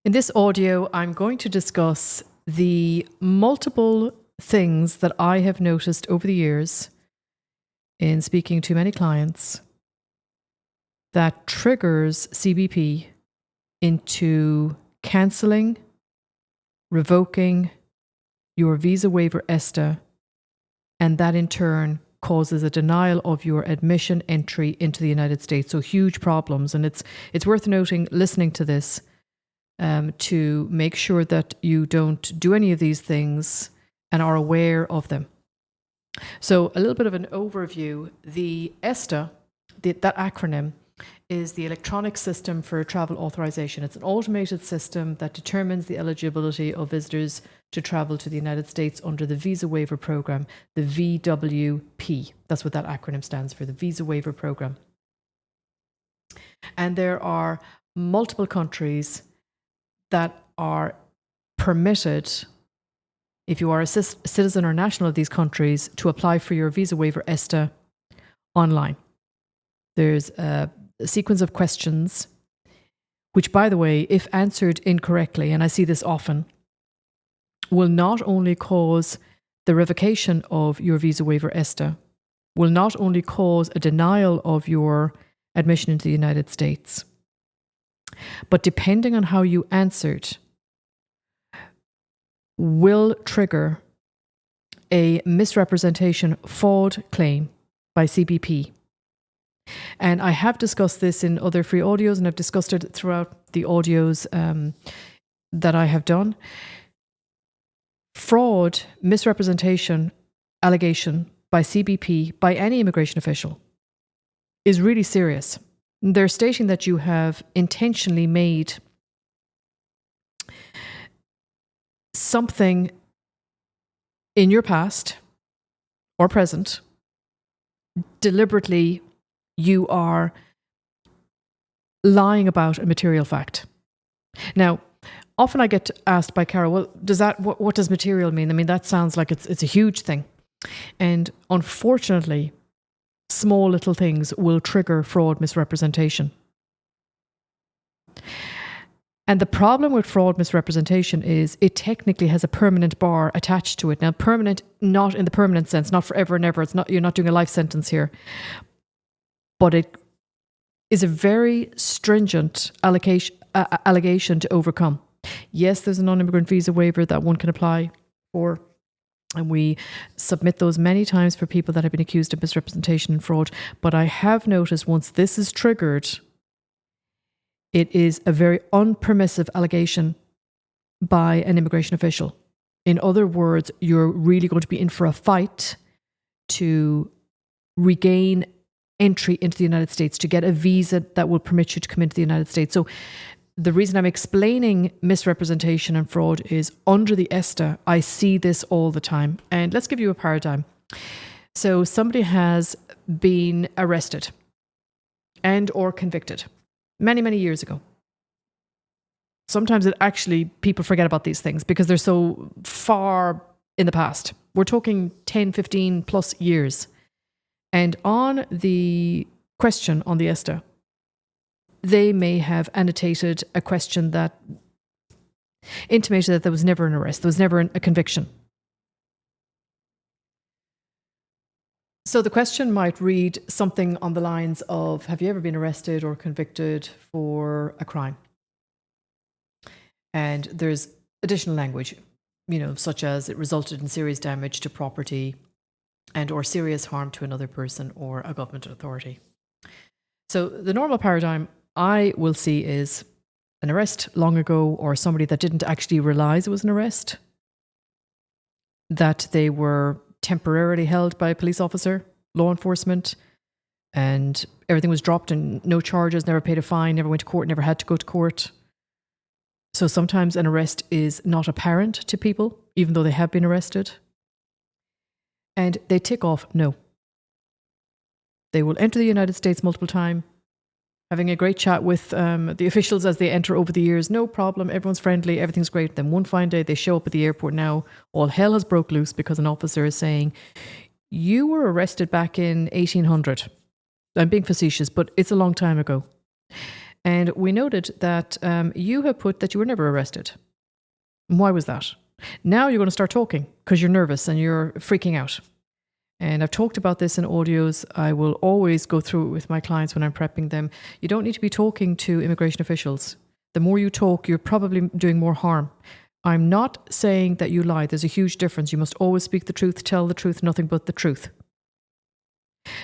In this audio, I'm going to discuss the multiple things that I have noticed over the years in speaking to many clients that triggers CBP into cancelling, revoking your Visa Waiver ESTA, and that in turn causes a denial of your admission entry into the United States. So huge problems. And it's worth noting, listening to this, to make sure that you don't do any of these things and are aware of them. So a little bit of an overview. The ESTA, that acronym, is the Electronic System for Travel Authorization. It's an automated system that determines the eligibility of visitors to travel to the United States under the Visa Waiver Program, the VWP. That's what that acronym stands for, the Visa Waiver Program. And there are multiple countries that are permitted, if you are a citizen or national of these countries, to apply for your Visa Waiver ESTA online. There's a sequence of questions, which, by the way, if answered incorrectly, and I see this often, will not only cause the revocation of your Visa Waiver ESTA, will not only cause a denial of your admission into the United States, but depending on how you answered, will trigger a misrepresentation fraud claim by CBP. And I have discussed this in other free audios, and I've discussed it throughout the audios that I have done. Fraud, misrepresentation, allegation by CBP, by any immigration official, is really serious. They're stating that you have intentionally made something in your past or present, deliberately you are lying about a material fact. Now, often I get asked by Carol, well, what does material mean? I mean, that sounds like it's a huge thing. And unfortunately, small little things will trigger fraud misrepresentation. And the problem with fraud misrepresentation is it technically has a permanent bar attached to it. Now, permanent, not in the permanent sense, not forever and ever. You're not doing a life sentence here. But it is a very stringent allegation to overcome. Yes, there's a non-immigrant visa waiver that one can apply for, and we submit those many times for people that have been accused of misrepresentation and fraud. But I have noticed once this is triggered, it is a very unpermissive allegation by an immigration official. In other words, you're really going to be in for a fight to regain entry into the United States, to get a visa that will permit you to come into the United States. So the reason I'm explaining misrepresentation and fraud is under the ESTA, I see this all the time. And let's give you a paradigm. So somebody has been arrested and or convicted many, many years ago. Sometimes people forget about these things because they're so far in the past. We're talking 10, 15 plus years. And on the question on the ESTA, they may have annotated a question that intimated that there was never an arrest, there was never a conviction. So the question might read something on the lines of, have you ever been arrested or convicted for a crime? And there's additional language, such as it resulted in serious damage to property and or serious harm to another person or a government authority. So the normal paradigm I will see is an arrest long ago, or somebody that didn't actually realize it was an arrest, that they were temporarily held by a police officer, law enforcement, and everything was dropped and no charges, never paid a fine, never went to court, never had to go to court. So sometimes an arrest is not apparent to people, even though they have been arrested. And they tick off no. They will enter the United States multiple times, having a great chat with the officials as they enter over the years. No problem, everyone's friendly, everything's great. Then one fine day, they show up at the airport now. All hell has broke loose because an officer is saying, you were arrested back in 1800. I'm being facetious, but it's a long time ago. And we noted that you have put that you were never arrested. Why was that? Now you're going to start talking because you're nervous and you're freaking out. And I've talked about this in audios. I will always go through it with my clients when I'm prepping them. You don't need to be talking to immigration officials. The more you talk, you're probably doing more harm. I'm not saying that you lie. There's a huge difference. You must always speak the truth, tell the truth, nothing but the truth.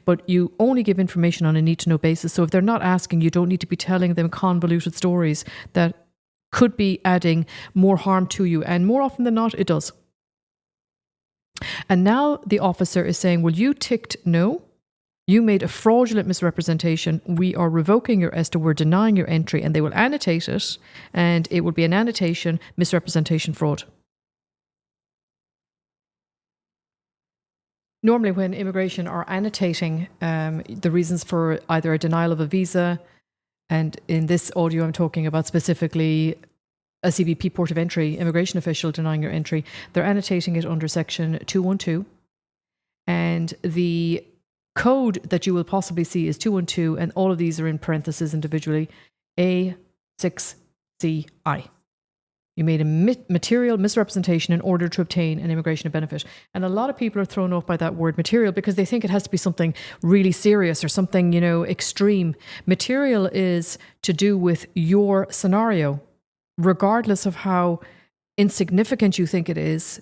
But you only give information on a need-to-know basis. So if they're not asking, you don't need to be telling them convoluted stories that could be adding more harm to you. And more often than not, it does. And now the officer is saying, well, you ticked no. You made a fraudulent misrepresentation. We are revoking your ESTA. We're denying your entry. And they will annotate it. And it will be an annotation, misrepresentation, fraud. Normally when immigration are annotating the reasons for either a denial of a visa, and in this audio I'm talking about specifically a CBP port of entry, immigration official denying your entry, they're annotating it under section 212. And the code that you will possibly see is 212, and all of these are in parentheses individually, A6CI. You made a material misrepresentation in order to obtain an immigration benefit. And a lot of people are thrown off by that word material because they think it has to be something really serious or something, extreme. Material is to do with your scenario. Regardless of how insignificant you think it is,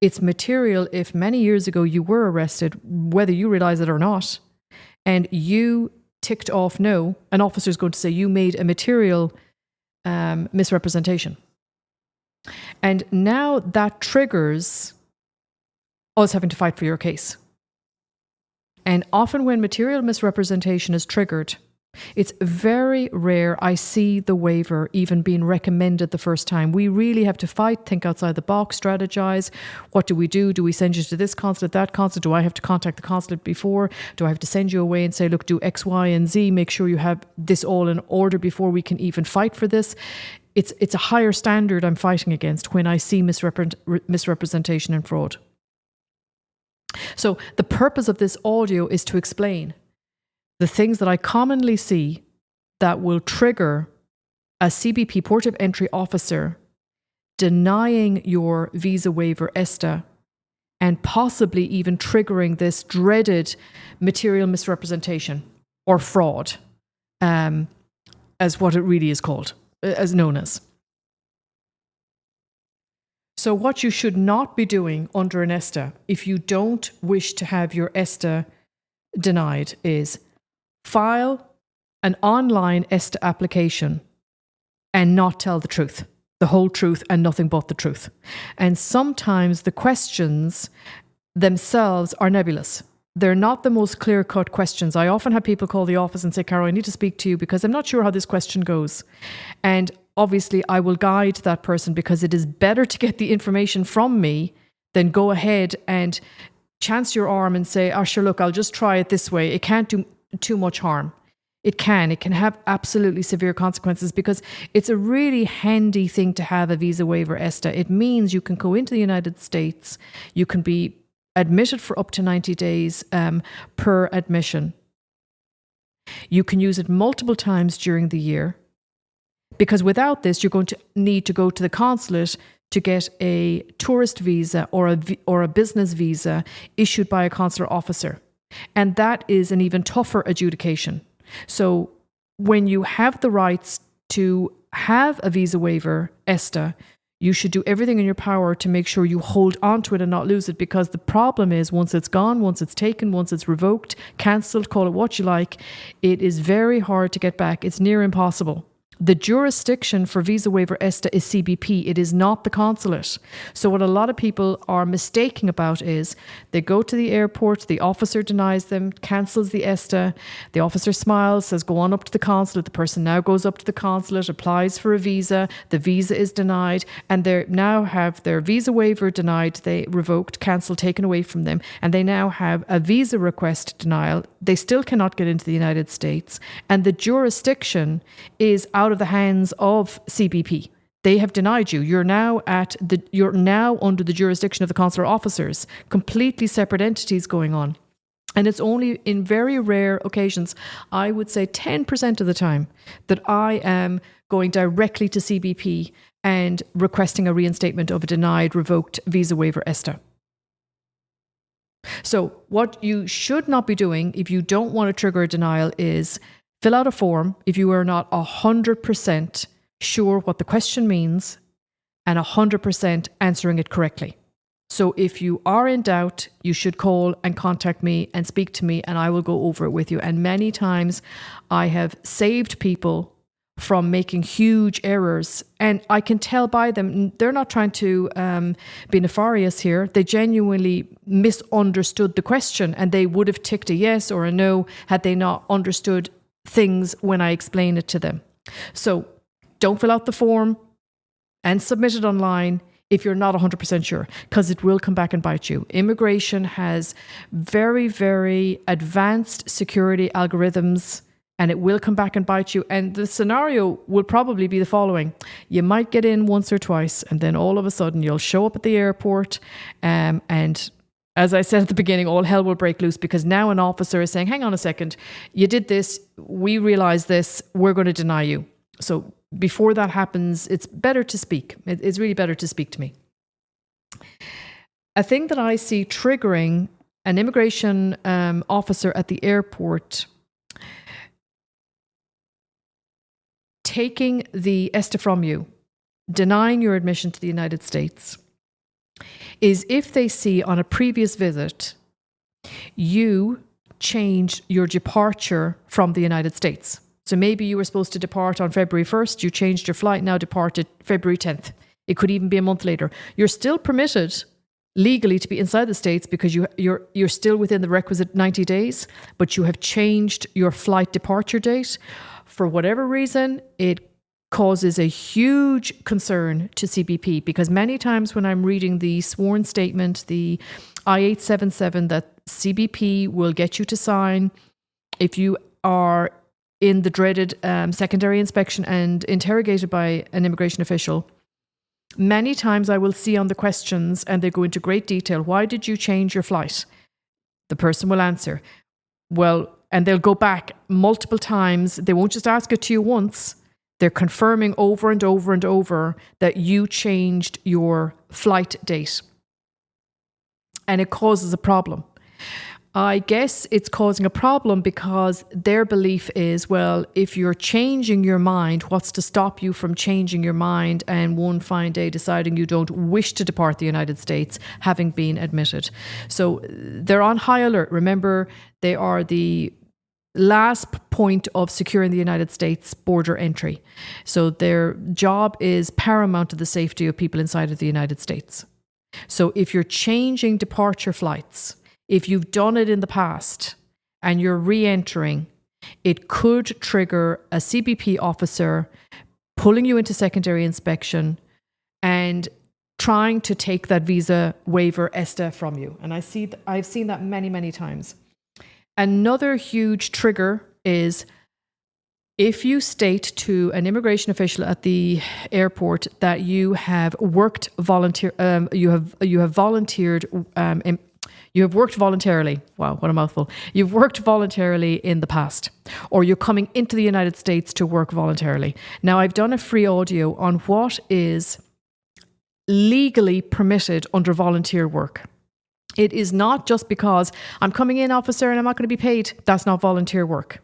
it's material if many years ago you were arrested, whether you realize it or not, and you ticked off no, an officer is going to say you made a material misrepresentation. And now that triggers us having to fight for your case. And often when material misrepresentation is triggered, it's very rare I see the waiver even being recommended the first time. We really have to fight, think outside the box, strategize. What do we do? Do we send you to this consulate, that consulate? Do I have to contact the consulate before? Do I have to send you away and say, look, do X, Y, and Z, make sure you have this all in order before we can even fight for this? It's a higher standard I'm fighting against when I see misrepresentation and fraud. So the purpose of this audio is to explain the things that I commonly see that will trigger a CBP port of entry officer denying your visa waiver ESTA and possibly even triggering this dreaded material misrepresentation or fraud, as what it really is called, as known as. So what you should not be doing under an ESTA if you don't wish to have your ESTA denied is file an online ESTA application and not tell the truth, the whole truth and nothing but the truth. And sometimes the questions themselves are nebulous. They're not the most clear-cut questions. I often have people call the office and say, Carol, I need to speak to you because I'm not sure how this question goes. And obviously I will guide that person because it is better to get the information from me than go ahead and chance your arm and say, oh, sure, look, I'll just try it this way. It can't do too much harm. It can have absolutely severe consequences because it's a really handy thing to have a visa waiver ESTA. It means you can go into the United States, you can be admitted for up to 90 days per admission. You can use it multiple times during the year because without this, you're going to need to go to the consulate to get a tourist visa or a business visa issued by a consular officer. And that is an even tougher adjudication. So when you have the rights to have a visa waiver ESTA, you should do everything in your power to make sure you hold on to it and not lose it, because the problem is once it's gone, once it's taken, once it's revoked, cancelled, call it what you like, it is very hard to get back. It's near impossible. The jurisdiction for visa waiver ESTA is CBP. It is not the consulate. So what a lot of people are mistaking about is they go to the airport, the officer denies them, cancels the ESTA, the officer smiles, says go on up to the consulate. The person now goes up to the consulate, applies for a visa, the visa is denied, and they now have their visa waiver denied, they revoked, cancelled, taken away from them, and they now have a visa request denial. They still cannot get into the United States, and the jurisdiction is out of the hands of CBP. They have denied you. You're now under the jurisdiction of the consular officers, completely separate entities going on. And it's only in very rare occasions, I would say 10% of the time, that I am going directly to CBP and requesting a reinstatement of a denied, revoked visa waiver ESTA. So what you should not be doing if you don't want to trigger a denial is fill out a form if you are not 100% sure what the question means and 100% answering it correctly. So if you are in doubt, you should call and contact me and speak to me, and I will go over it with you. And many times I have saved people from making huge errors, and I can tell by them, they're not trying to be nefarious here. They genuinely misunderstood the question, and they would have ticked a yes or a no had they not understood things when I explain it to them. So don't fill out the form and submit it online if you're not 100% sure, because it will come back and bite you. Immigration has very, very advanced security algorithms, and it will come back and bite you. And the scenario will probably be the following. You might get in once or twice, and then all of a sudden you'll show up at the airport, and as I said at the beginning, all hell will break loose, because now an officer is saying, hang on a second, you did this, we realize this, we're going to deny you. So before that happens, it's better to speak. It's really better to speak to me. A thing that I see triggering an immigration officer at the airport taking the ESTA from you, denying your admission to the United States, is if they see on a previous visit you changed your departure from the United States. So maybe you were supposed to depart on February 1st, you changed your flight, now departed February 10th. It could even be a month later. You're still permitted legally to be inside the States because you're still within the requisite 90 days, but you have changed your flight departure date. For whatever reason, it causes a huge concern to CBP, because many times when I'm reading the sworn statement, the I-877 that CBP will get you to sign if you are in the dreaded secondary inspection and interrogated by an immigration official, many times I will see on the questions, and they go into great detail, why did you change your flight? The person will answer, well, and they'll go back multiple times. They won't just ask it to you once. They're confirming over and over and over that you changed your flight date. And it causes a problem. I guess it's causing a problem because their belief is, well, if you're changing your mind, what's to stop you from changing your mind and one fine day deciding you don't wish to depart the United States, having been admitted? So they're on high alert. Remember, they are the last point of securing the United States border entry. So their job is paramount to the safety of people inside of the United States. So if you're changing departure flights, if you've done it in the past and you're re-entering, it could trigger a CBP officer pulling you into secondary inspection and trying to take that visa waiver ESTA from you. And I've seen that many, many times. Another huge trigger is if you state to an immigration official at the airport that you have worked you have worked voluntarily. Wow, what a mouthful. You've worked voluntarily in the past, or you're coming into the United States to work voluntarily. Now, I've done a free audio on what is legally permitted under volunteer work. It is not just because I'm coming in, officer, and I'm not going to be paid. That's not volunteer work.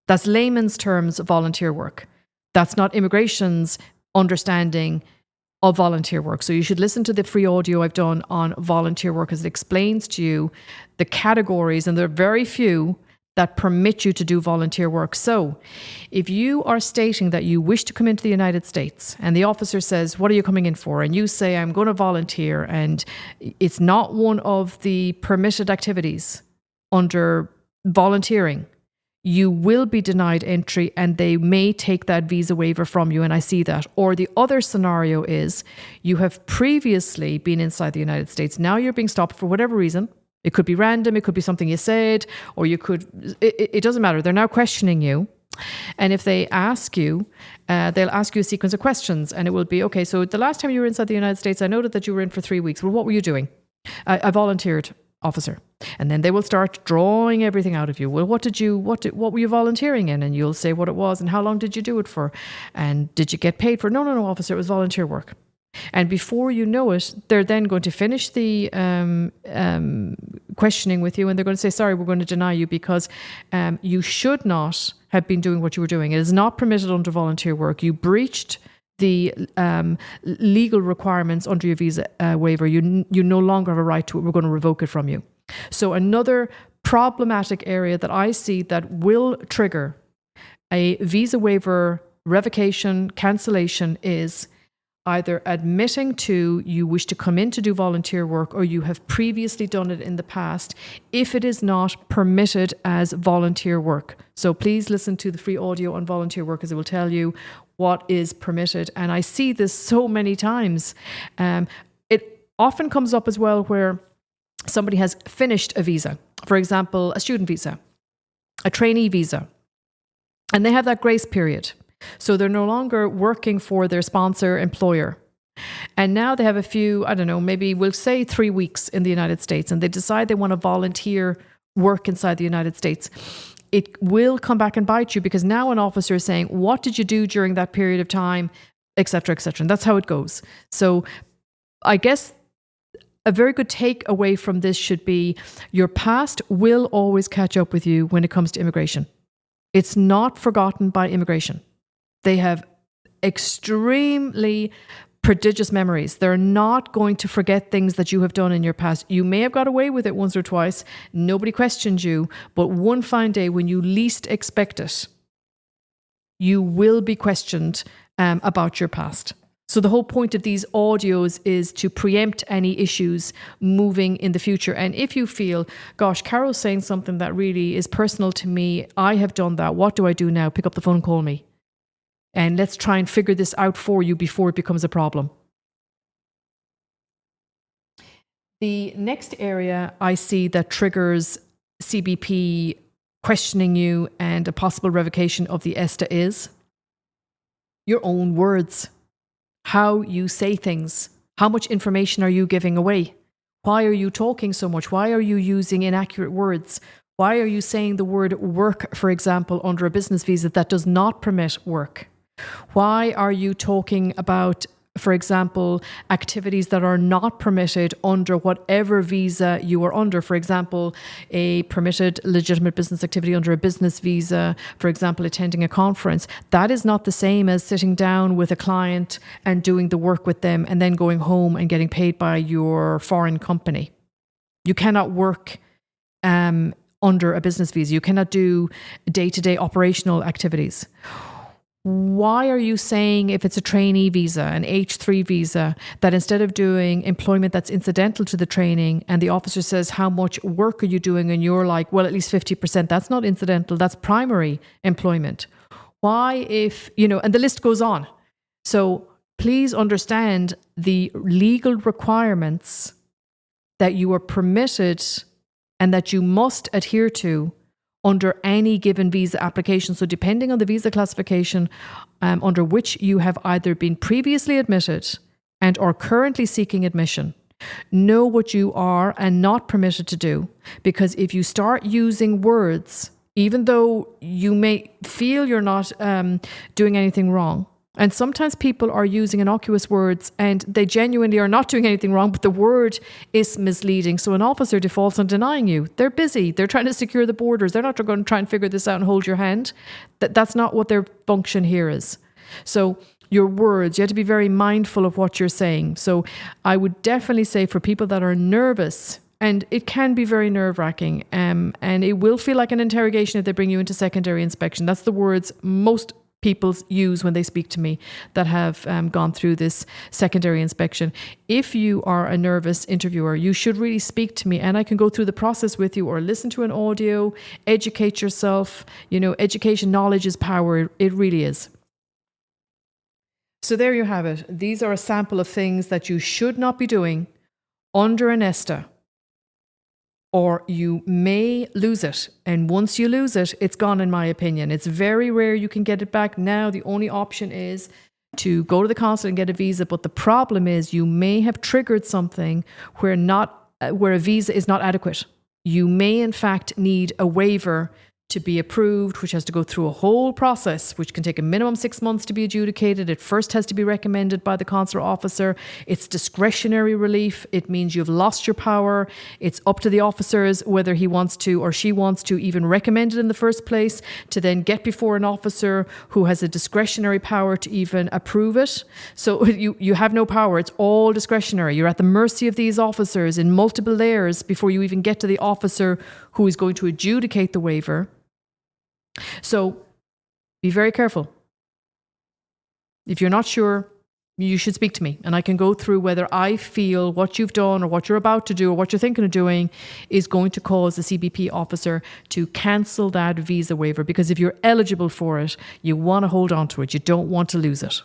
That's layman's terms volunteer work. That's not immigration's understanding of volunteer work. So you should listen to the free audio I've done on volunteer work, as it explains to you the categories, and there are very few that permit you to do volunteer work. So if you are stating that you wish to come into the United States and the officer says, what are you coming in for? And you say, I'm going to volunteer, and it's not one of the permitted activities under volunteering, you will be denied entry and they may take that visa waiver from you. And I see that. Or the other scenario is you have previously been inside the United States. Now you're being stopped for whatever reason. It could be random. It could be something you said, or you could, it doesn't matter. They're now questioning you. And if they ask you, they'll ask you a sequence of questions, and it will be, okay, so the last time you were inside the United States, I noted that you were in for 3 weeks. Well, what were you doing? I volunteered, officer. And then they will start drawing everything out of you. Well, what were you volunteering in? And you'll say what it was and how long did you do it for? And did you get paid for? No, officer, it was volunteer work. And before you know it, they're then going to finish the questioning with you, and they're going to say, sorry, we're going to deny you because you should not have been doing what you were doing. It is not permitted under volunteer work. You breached the legal requirements under your visa waiver. You no longer have a right to it. We're going to revoke it from you. So another problematic area that I see that will trigger a visa waiver revocation, cancellation is either admitting to you wish to come in to do volunteer work or you have previously done it in the past if it is not permitted as volunteer work. So please listen to the free audio on volunteer work as it will tell you what is permitted. And I see this so many times. It often comes up as well where somebody has finished a visa, for example, a student visa, a trainee visa, and they have that grace period. So they're no longer working for their sponsor employer. And now they have a few, I don't know, maybe we'll say 3 weeks in the United States, and they decide they want to volunteer work inside the United States. It will come back and bite you because now an officer is saying, what did you do during that period of time, et cetera, et cetera. And that's how it goes. So I guess a very good takeaway from this should be your past will always catch up with you when it comes to immigration. It's not forgotten by immigration. They have extremely prodigious memories. They're not going to forget things that you have done in your past. You may have got away with it once or twice. Nobody questioned you. But one fine day when you least expect it, you will be questioned about your past. So the whole point of these audios is to preempt any issues moving in the future. And if you feel, gosh, Carol's saying something that really is personal to me, I have done that, what do I do now? Pick up the phone, call me. And let's try and figure this out for you before it becomes a problem. The next area I see that triggers CBP questioning you and a possible revocation of the ESTA is your own words. How you say things. How much information are you giving away? Why are you talking so much? Why are you using inaccurate words? Why are you saying the word work, for example, under a business visa that does not permit work? Why are you talking about, for example, activities that are not permitted under whatever visa you are under? For example, a permitted legitimate business activity under a business visa, for example, attending a conference. That is not the same as sitting down with a client and doing the work with them and then going home and getting paid by your foreign company. You cannot work under a business visa. You cannot do day-to-day operational activities. Why are you saying if it's a trainee visa, an H3 visa, that instead of doing employment that's incidental to the training and the officer says, how much work are you doing? And you're like, well, at least 50%. That's not incidental. That's primary employment. Why if, and the list goes on. So please understand the legal requirements that you are permitted and that you must adhere to under any given visa application. So depending on the visa classification under which you have either been previously admitted and are currently seeking admission, know what you are and not permitted to do. Because if you start using words, even though you may feel you're not doing anything wrong, and sometimes people are using innocuous words and they genuinely are not doing anything wrong, but the word is misleading. So an officer defaults on denying you. They're busy. They're trying to secure the borders. They're not going to try and figure this out and hold your hand. That's not what their function here is. So your words, you have to be very mindful of what you're saying. So I would definitely say for people that are nervous, and it can be very nerve-wracking, and it will feel like an interrogation if they bring you into secondary inspection. That's the words most people use when they speak to me that have gone through this secondary inspection. If you are a nervous interviewer, you should really speak to me and I can go through the process with you or listen to an audio, educate yourself. Education, knowledge is power. It really is. So there you have it. These are a sample of things that you should not be doing under an ESTA, or you may lose it. And once you lose it, it's gone, in my opinion. It's very rare you can get it back. Now, the only option is to go to the consulate and get a visa. But the problem is you may have triggered something where a visa is not adequate. you may in fact need a waiver to be approved, which has to go through a whole process, which can take a minimum 6 months to be adjudicated. It first has to be recommended by the consular officer. It's discretionary relief. It means you've lost your power. It's up to the officers whether he wants to or she wants to even recommend it in the first place, to then get before an officer who has a discretionary power to even approve it. So you have no power. It's all discretionary. You're at the mercy of these officers in multiple layers before you even get to the officer who is going to adjudicate the waiver. So be very careful. If you're not sure, you should speak to me, and I can go through whether I feel what you've done or what you're about to do or what you're thinking of doing is going to cause the CBP officer to cancel that visa waiver. Because if you're eligible for it, you want to hold on to it. You don't want to lose it.